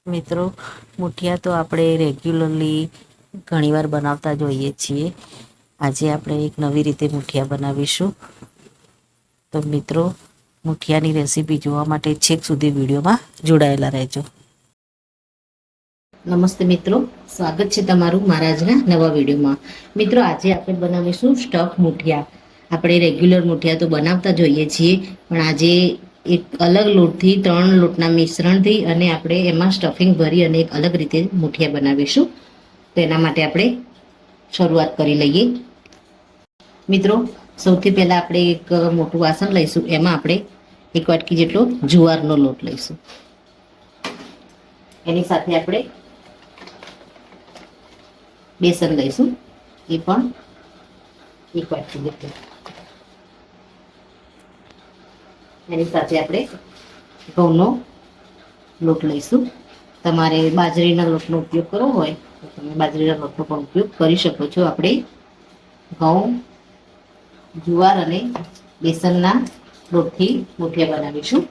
મિત્રો, મુઠિયા તો આપણે રેગ્યુલરલી ઘણીવાર બનાવતા જોઈએ છીએ. આજે આપણે એક નવી રીતે મુઠિયા બનાવીશું. તો મિત્રો, મુઠિયાની રેસીપી જોવા માટે છેક સુધી વિડીયોમાં જોડાયેલા રહેજો. નમસ્તે મિત્રો, સ્વાગત છે તમારું મારા આજના નવા વિડીયોમાં. મિત્રો, આજે આપણે બનાવીશું સ્ટફ મુઠિયા. આપણે રેગ્યુલર મુઠિયા તો બનાવતા જોઈએ છીએ, પણ આજે એક અલગ લોટથી 3 લોટના મિશ્રણથી અને આપણે એમાં સ્ટફિંગ ભરી અને અલગ રીતે મુઠિયા બનાવીશું. તો એના માટે આપણે શરૂઆત કરી લઈએ. મિત્રો, સૌથી પહેલા આપણે એક મોટું વાસણ લઈશું. એમાં આપણે 1 વાટકી જેટલો જુવારનો લોટ લઈશું. એની સાથે આપણે બેસન લઈશું, એ પણ 1 વાટકી જેટલું. એની સાથે આપણે ઘઉંનો લોટ લઈશું. તમારે બાજરીના લોટનો ઉપયોગ કરવો હોય તો તમે બાજરીના લોટનો પણ ઉપયોગ કરી શકો છો. આપણે ઘઉં, જુવાર અને બેસનના લોટથી મુઠિયા બનાવીશું.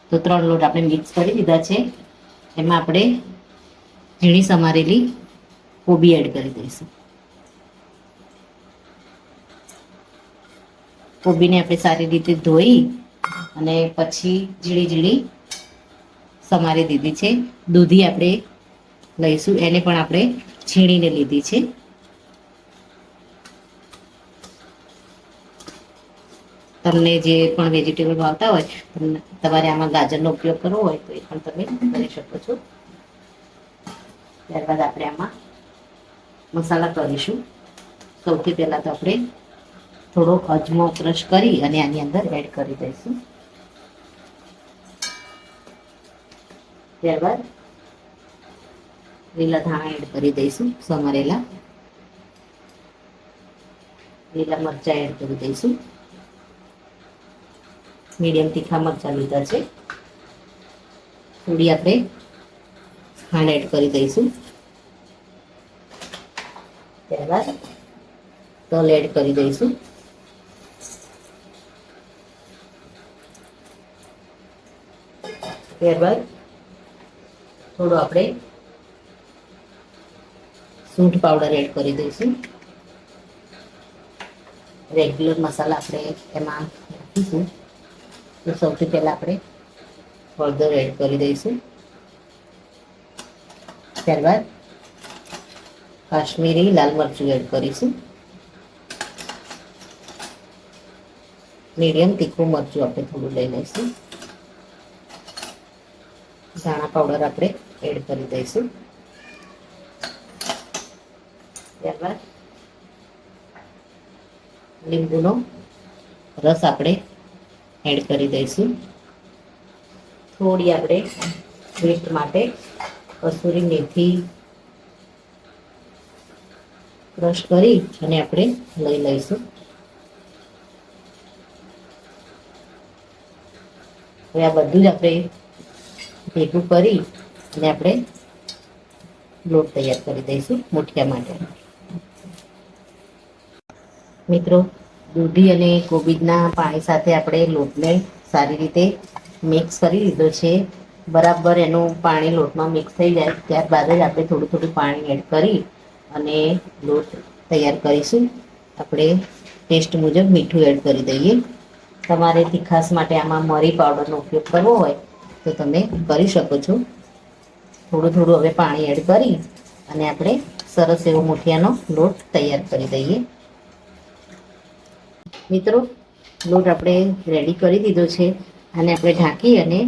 તો 3 લોટ આપણે મિક્સ કરી દીધા છે. એમાં આપણે ઝીણી સમારેલી કોબી એડ કરી દઈશું. કોબીને આપણે સારી રીતે ધોઈ અને પછી ઝીણી ઝીણી સમારી દીધી છે. દૂધી આપણે લઈશું, એને પણ આપણે છીણીને લીધી છે. તમને જે પણ વેજીટેબલ ભાવતા હોય, તમારે આમાં ગાજરનો ઉપયોગ કરવો હોય તો એ પણ તમે કરી શકો છો. ત્યારબાદ આપણે આમાં મસાલા કરીશું. સૌથી પહેલા તો આપણે થોડો અજમો ક્રશ કરી અને આની અંદર એડ કરી દઈશું. ત્યારબાદ લીલા ધાણા એડ કરી દઈશું, સમારેલા. લીલા મરચાં એડ કરી દઈશું. મીડિયમ તીખા મરચાં લીધા છે. થોડી આપણે ખાંડ એડ કરી દઈશું. ત્યારબાદ તલ એડ કરી દઈશું. ત્યારબાદ થોડો આપણે સૂંઠ પાવડર એડ કરી દઈશું. રેગ્યુલર મસાલા આપણે એમાં નાખીશું. તો સૌથી પહેલા આપણે હળદર એડ કરી દઈશું. ત્યારબાદ કાશ્મીરી લાલ મરચું એડ કરીશું. મીડિયમ તીખું મરચું આપણે થોડું લઈ લઈશું. ધાણા પાવડર આપણે એડ કરી દઈશું. ત્યારબાદ લીંબુનો રસ આપણે એડ કરી દઈશું. થોડી આપણે ટેસ્ટ માટે કસૂરી મેથી ક્રશ કરી અને આપણે લઈ લઈશું. હવે આ બધું જ આપણે ભેગું કરી અને આપણે લોટ તૈયાર કરી દઈશું મુઠિયા માટે. મિત્રો, દૂધી અને કોબીજના પાણી સાથે આપણે લોટને સારી રીતે મિક્સ કરી લીધો છે. બરાબર એનું પાણી લોટમાં મિક્સ થઈ જાય ત્યારબાદ જ આપણે થોડું થોડું પાણી એડ કરી અને લોટ તૈયાર કરીશું. આપણે ટેસ્ટ મુજબ મીઠું એડ કરી દઈએ. તમારે તીખાસ માટે આમાં મરી પાવડરનો ઉપયોગ કરવો હોય તો તમે કરી શકો છો. થોડું થોડું હવે પાણી એડ કરી અને આપણે સરસ એવો મુઠિયાનો લોટ તૈયાર કરી દઈએ. મિત્રો, લોટ આપણે રેડી કરી દીધો છે. અને આપણે ઢાંકી અને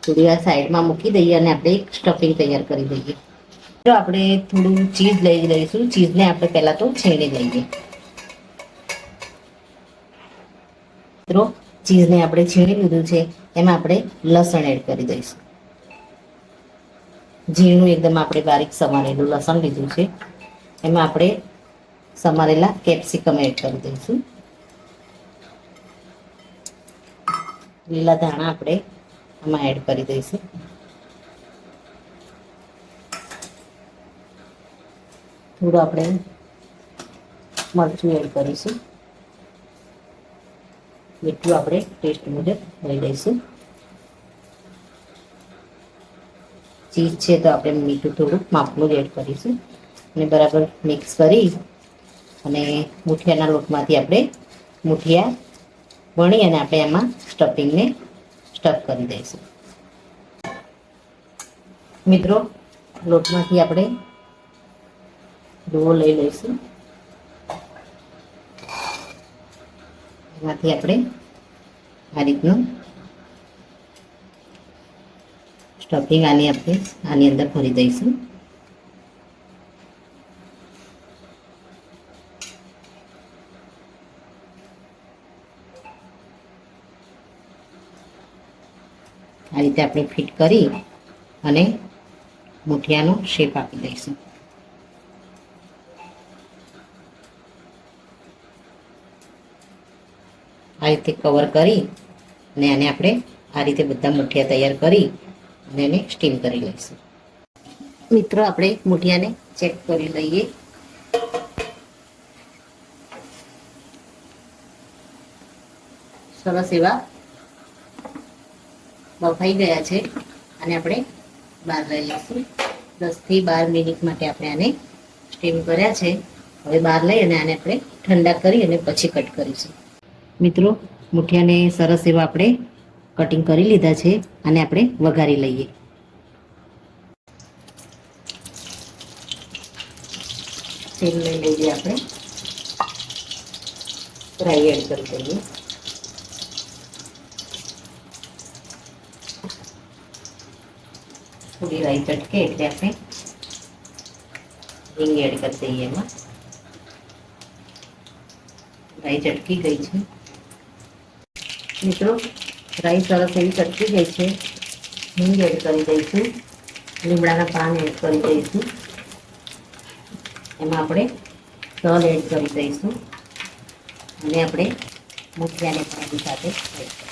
થોડી વાર સાઈડમાં મૂકી દઈએ અને આપણે એક સ્ટફિંગ તૈયાર કરી દઈએ. જો આપણે થોડું ચીઝ લઈ લઈશું. ચીઝને આપણે પહેલા તો છીણી લઈએ. મિત્રો, ચીઝને આપણે છીણી લીધું છે. એમાં આપણે લસણ એડ કરી દઈશું. ઝીણું એકદમ આપણે બારીક સમારેલું લસણ લીધું છે. એમાં આપણે સમારેલા કેપ્સિકમ એડ કરી દઈશું. લીલા ધાણા આપણે આમાં એડ કરી દઈશું. થોડું આપણે મરચું એડ કરીશું. મીઠું આપણે ટેસ્ટ મુજબ લઈ લઈશું. ચીઝ છે તો આપણે મીઠું થોડું માપનું જ એડ કરીશું અને બરાબર મિક્સ કરી અને મુઠિયાના લોટમાંથી આપણે મુઠિયા વણી અને આપણે એમાં સ્ટફિંગને સ્ટફ કરી દઈશું. મિત્રો લોટમાંથી આપણે ડો લઈ લઈશું. એમાંથી આપણે આ રીતનું સ્ટફિંગ આની આપણે આની અંદર ભરી દઈશું. આ રીતે આપણે ફિટ કરી અને મુઠિયાનો શેપ આપી દઈશું. આ રીતે કવર કરી અને આને આપણે આ રીતે બધા મુઠિયા તૈયાર કરી અને એને સ્ટીમ કરી લઈશું. મિત્રો આપણે મુઠિયાને ચેક કરી લઈએ. સરસ એવા બફાઈ ગયા છે અને આપણે બહાર લઈ લઈશું. 10 થી 12 મિનિટ માટે આપણે આને સ્ટીમ કર્યા છે. હવે બહાર લઈ અને આને આપણે ઠંડા કરી અને પછી કટ કરીશું. મિત્રો મુઠિયાને સરસ એવા આપણે કટિંગ કરી લીધા છે અને આપણે વઘારી લઈએ. તેલ લઈ લઈએ, આપણે રાઈ એડ કરી દઈએ. થોડી રાઈ ચટકે એટલે આપણે હિંગ એડ કરી દઈએ. એમાં રાઈ ચટકી ગઈ છે. મિત્રો રાઈ સરસ એવી ચટકી ગઈ છે. હિંગ એડ કરી દઈશું. લીમડાના પાન એડ કરી દઈશું. એમાં આપણે તલ એડ કરી દઈશું અને આપણે મુઠિયાને પણ એની સાથે એડ કરીશું.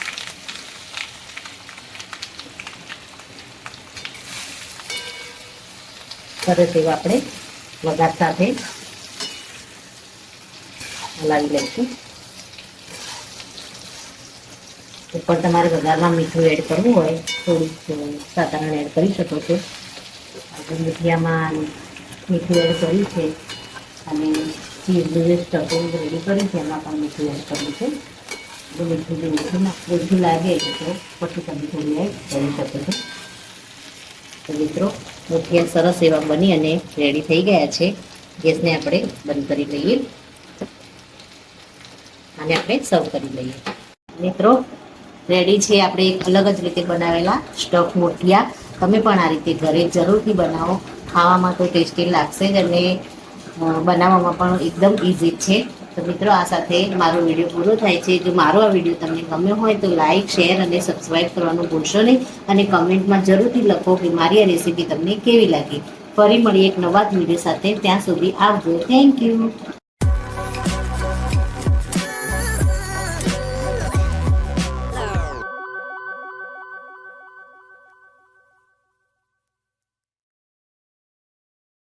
સરસ એવા આપણે વઘાર સાથે હલાવી લઈશું. ઉપર તમારે વઘારમાં મીઠું એડ કરવું હોય થોડું સાધારણ એડ કરી શકો છો. આપણે મુઠિયામાં મીઠું એડ કર્યું છે અને ચીઝનું જે સ્ટફિંગ રેડી કર્યું છે એમાં પણ મીઠું એડ કર્યું છે. જો મીઠું ઓછું લાગે તો પછી તમે થોડું એડ કરી શકો છો. તો મિત્રો મુઠિયા સરસ એવા બની અને રેડી થઈ ગયા છે. ગેસને આપણે બંધ કરી લઈએ અને આપણે સર્વ કરી લઈએ. મિત્રો રેડી છે આપણે એક અલગ જ રીતે બનાવેલા સ્ટફ મુઠિયા. તમે પણ આ રીતે ઘરે જરૂરથી બનાવો. ખાવામાં તો ટેસ્ટી લાગશે જ અને બનાવવામાં પણ એકદમ ઇઝી છે. તો મિત્રો આ સાથે મારો વિડીયો પૂરો થાય છે. જો મારો આ વિડીયો તમને ગમ્યો હોય તો લાઇક, શેર અને સબસ્ક્રાઈબ કરવાનું ભૂલશો નહીં અને કમેન્ટમાં જરૂરથી લખો કે મારી આ રેસીપી તમને કેવી લાગી. ફરી મળીએ એક નવા જ વિડીયો સાથે. ત્યાં સુધી આવજો. Thank you.